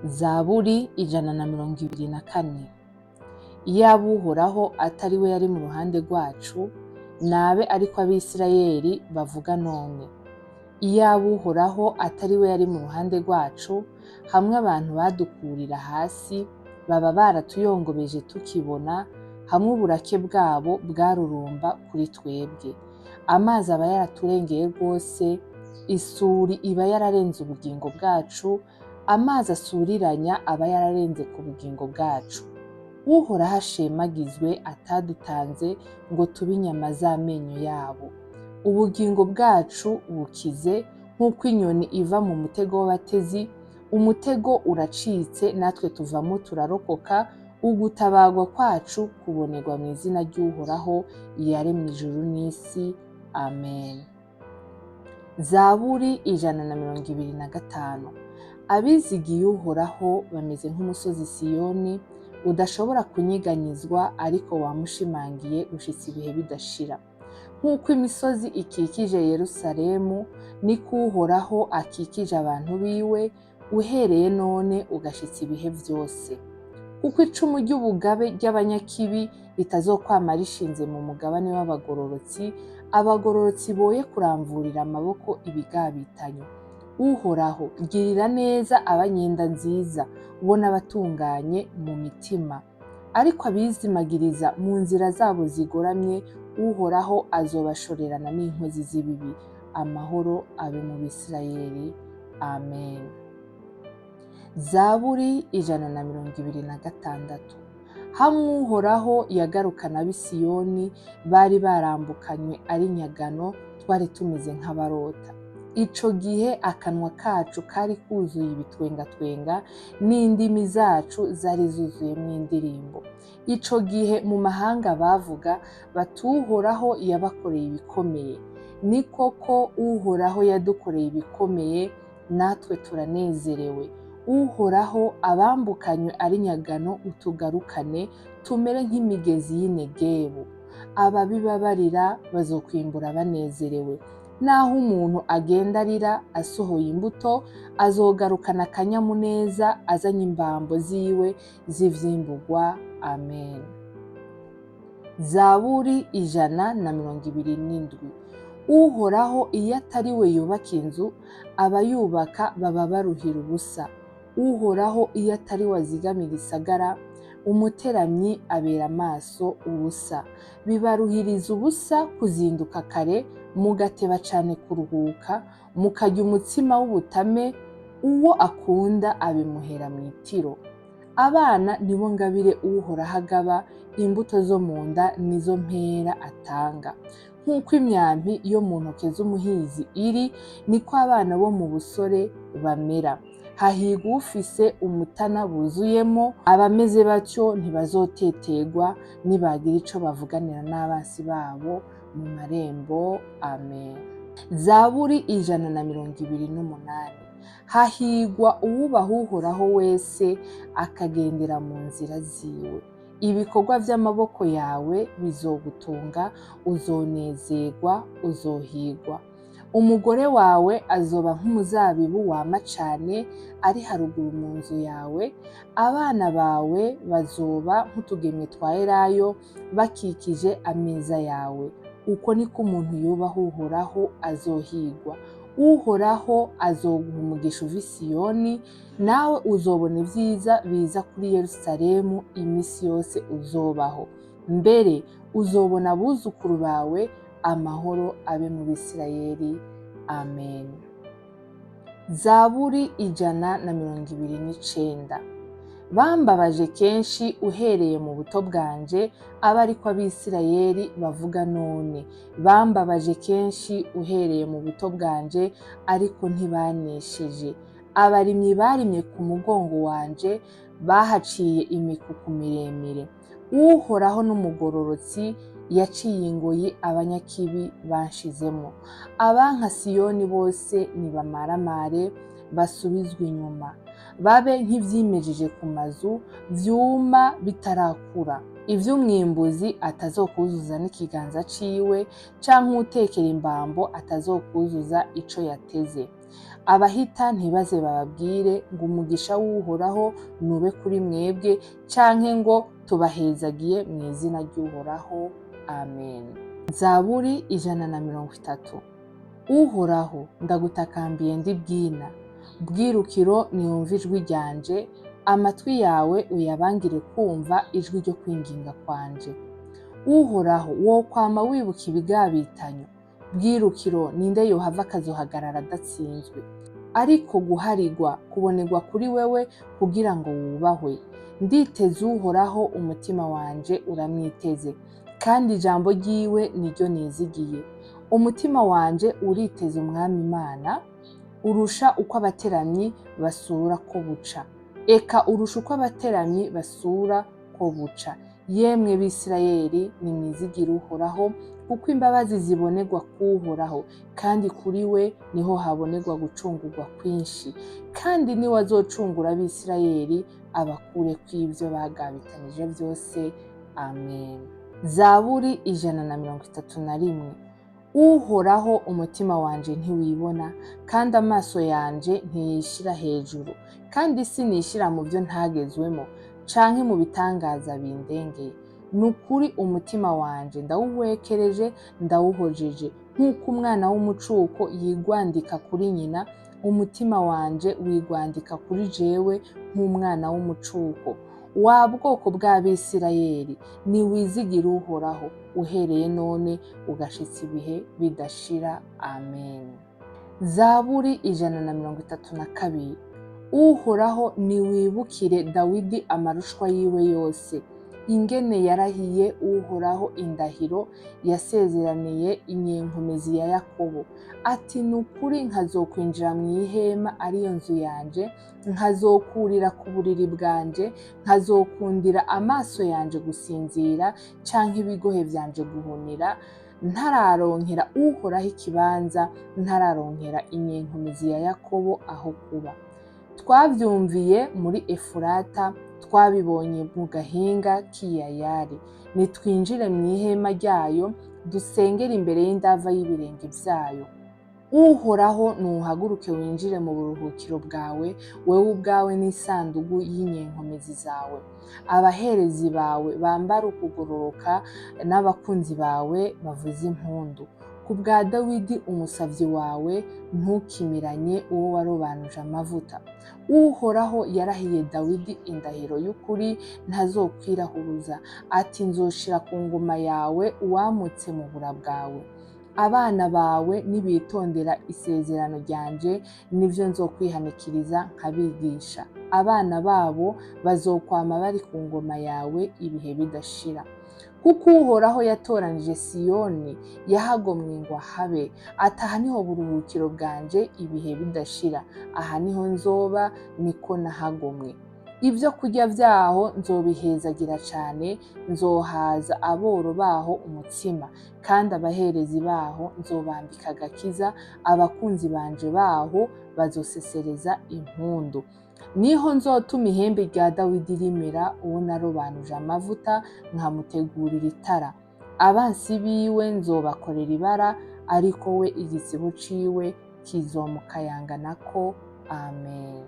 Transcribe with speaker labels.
Speaker 1: Zaburi 124. Iyaba Uhoraho atari we yari mu ruhande rwacu, nabe ariko Abisirayeli bavuga none. Iyaba Uhoraho atari we yari mu ruhande rwacu, hamwe abantu badukurira hasi, baba baratuyongobeje tukibona, hamwe uburake bwabo bwarurumba kuri twebwe. Amazi aba yaraturengeye rwose, isuri iba yararenze ubugingo bwacu, amazi asuriranya aba yararenze ku bugingo bwacu. Uhoraho ashemagizwe atadutanze ngo tube inyama z'amenyo yabo. Ubugingo bwacu bukize nk'uko inyoni iva mu mutego w'abatezi, umutego uracitse natwe tuvamo turarokoka, ugutabarwa kwacu kubonerwa mu izina ry'Uhoraho yaremye ijuru n'isi. Amen. Zaburi 125. Abizigiye Uhoraho bameze nk'umusozi Siyoni, udashobora kunyeganyizwa ariko wamushimangiye gushitsa ibihe bidashira. Nk'uko imisozi ikikije Yerusalemu, niko Uhoraho akikije abantu biwe, uhereye none ugashitsa ibihe vyose. Kuko icumu ry'ubugabe ry'abanyakibi ritazokwama rishinze mu mugabane w'abagororotsi, abagororotsi boye kuramvurira amaboko ibigabitanyo. Uhoraho, girira neza abanyenda nziza, ubona abatunganye mu mitima. Ariko abizimagiriza mu nzira zabo zigoramye, Uhoraho azobashorerana n'inkozi z'ibibi. Amahoro abe mu Bisirayeli. Amen. Zaburi 126. Hamwe Uhoraho yagarukana ab'i Siyoni, bari barambukanywe ari nyagano, twari tumeze nk'abarota. Ico gihe akanwa kacu kari kuzuye ibitwengatwenga, n'indimi zacu zari zuzuyemwo indirimbo. Ico gihe mu mahanga bavuga bati Uhoraho yabakoreye ibikomeye. Ni koko Uhoraho yadukoreye ibikomeye, natwe turanezerewe. Uhoraho, abambukanywe ari nyagano utugarukane, tumere nk'imigezi y'Inegebu. Ababibabarira bazokwimbura banezerewe. Naho umuntu agenda arira asohoye imbuto, azogarukana akanyamuneza azanye imbambo ziwe z'ivyimburwa. Amen. Zaburi 127. Uhoraho iyo atari we yubaka inzu, abayubaka baba baruhira ubusa. Uhoraho iyo atari we azigamira igisagara, umuteramyi abera amaso ubusa. Bibaruhiriza ubusa kuzinduka kare, mugateba cane kuruhuka, mukarya umutsima w'ubutame, uwo akunda abimuhera mw'itiro. Abana nibo ngabire Uhoraho agaba, imbuto zo mu nda nizo mpera atanga. Nk'uko imyampi yo mu ntoke z'umuhizi iri, niko abana bo mu busore bamera. Hahirwa ufise umutana buzuyemo, abameze batyo ntibazoteterwa, nibagira ico bavuganira n'abansi babo mu marembo. Amen. Zaburi 128. Hahirwa uwubaha Uhoraho wese, akagendera mu nzira ziwe. Ibikorwa vy'amaboko yawe bizogutunga, uzonezerwa, uzohirwa. Umugore wawe azoba nk'umuzabibu wama cane, ari haruguru mu nzu yawe. Abana bawe bazoba nk'utugemwe twa elayo, bakikije ameza yawe. Uko niko umuntu yubaha Uhoraho azohirwa. Uhoraho azoguha umugisha uva i Siyoni, nawe uzobona ivyiza biza kuri Yerusalemu imisi yose uzobaho. Mbere uzobona abuzukuru bawe, amahoro abe mu Bisirayeli. Amen. Zaburi 129. Bambabaje kenshi uhereye mu buto bwanje, abe ariko Abisirayeli bavuga none. Bambabaje kenshi uhereye mu buto bwanje, ariko ntibanesheje. Abarimyi barimye ku mugongo wanje, bahaciye imikuku miremire. Uhoraho n'umugororotsi, yaciye ingoyi abanyakibi banshizemo. Abanka Siyoni bose nibamaramare, basubizwe inyuma. Babe nk'ivyimejeje ku mazu, vyuma bitarakura. Ivy'umwimbuzi atazokuzuza n'ikiganza ciwe, canke utekera imbambo atazokuzuza ico yateze. abahita ntibaze bababwire ngo umugisha w'Uhoraho nube kuri mwebwe, canke ngo tubahezagiye mu izina ry'Uhoraho. Amen. Zaburi 130. Uhoraho, ndagutakambiye ndi bwina, bwirukiro niyumve ijwi ryanje, amatwi yawe uyabangire kumva ijwi ryo kwinginga kwanje. Uhoraho, wokwama wibuka ibigabitanyo, bwirukiro ninde yohava akazohagarara adatsinzwe? Ariko guharigwa kubonerwa kuri wewe kugira ngo wubahwe. Nditeze Uhoraho, umutima wanje uramwiteze, kandi ijambo ryiwe niryo nizigiye. Umutima wanje uriteze Umwami Imana, urusha uko abateramyi basura ko buca. Eka urusha uko abateramyi basura ko buca. Yemwe Bisirayeli, nimwizigire Uhoraho, kuko imbabazi zibonerwa k'Uhoraho, kandi kuri we niho habonerwa gucungurwa kwinshi. Kandi niwe azocungura Abisirayeli, abakure kw'ivyo bagabitanije vyose. Amen. Zaburi 131. Uhoraho, umutima wanje ntiwibona, kandi amaso yanje ntiyishira hejuru, kandi sinishira mu vyo ntagezwemo, canke mu bitangaza bindengeye. Nukuri umutima wanje ndawuhwekereje, ndawuhojeje, nk'uko umwana w'umucuko yigwandika kuri nyina, umutima wanje wigwandika kuri jewe nk'umwana w'umucuko. Wa bwoko bw'Abisirayeli, niwizigire Uhoraho, uhereye none ugashitsa ibihe bidashira. Amen. Zaburi 132. Uhoraho, niwibukire Dawidi amarushwa yiwe yose, ingene yarahiye Uhoraho indahiro yasezeraniye inyenkomezi ya Yakobo, ati nukuri nkazokwinjira mu ihema ariyo nzu yanje, nkazokurira ku buriri bwanje, nkazokundira amaso yanje gusinzira, canke ibigohe vyanje guhunira, ntararonkera Uhoraho ikibanza, ntararonkera inyenkomezi ya Yakobo aho kuba. Twavyumviye muri Efurata, twabibonye mu gahinga k'Iyayari. Nitwinjire mu ihema ryayo, dusengere imbere y'indava y'ibirenge vyayo. Uhoraho, nuhaguruke winjire mu buruhukiro bwawe, wewe ubwawe n'isandugu y'inyenkomezi zawe. Abaherezi bawe bambara ukugororoka, n'abakunzi bawe bavuza impundu. Ku bwa Dawidi umusavyi wawe, ntukimiranye uwo warobanuje amavuta. Uhoraho yarahiye Dawidi indahiro y'ukuri ntazokwirahuruza, ati nzoshira ku ngoma yawe uwamutse mu bura bwawe. Abana bawe nibitondera isezerano ryanje, nivyo nzokwihanikiriza nkabigisha. Abana babo bazokwama bari ku ngoma yawe ibihe bidashira. Kuko Uhoraho yatoranije Siyoni, yahagomwe ngo habe, ati aha niho buruhukiro bwanje ibihe bidashira, aha niho nzoba, niko nahagomwe. Ibyo kurya vyaho nzobihezagira cane, nzohaza aboro baho umutsima, kandi abaherezi baho nzobambika agakiza, abakunzi banje baho bazosesereza impundu. Niho nzotuma ihembe rya Dawidi rimera, uwo narobanuje amavuta, nkamutegurira itara. Abansi biwe nzobakorera ibara, ariko we igitsibo ciwe kizomukayanganako. Amen.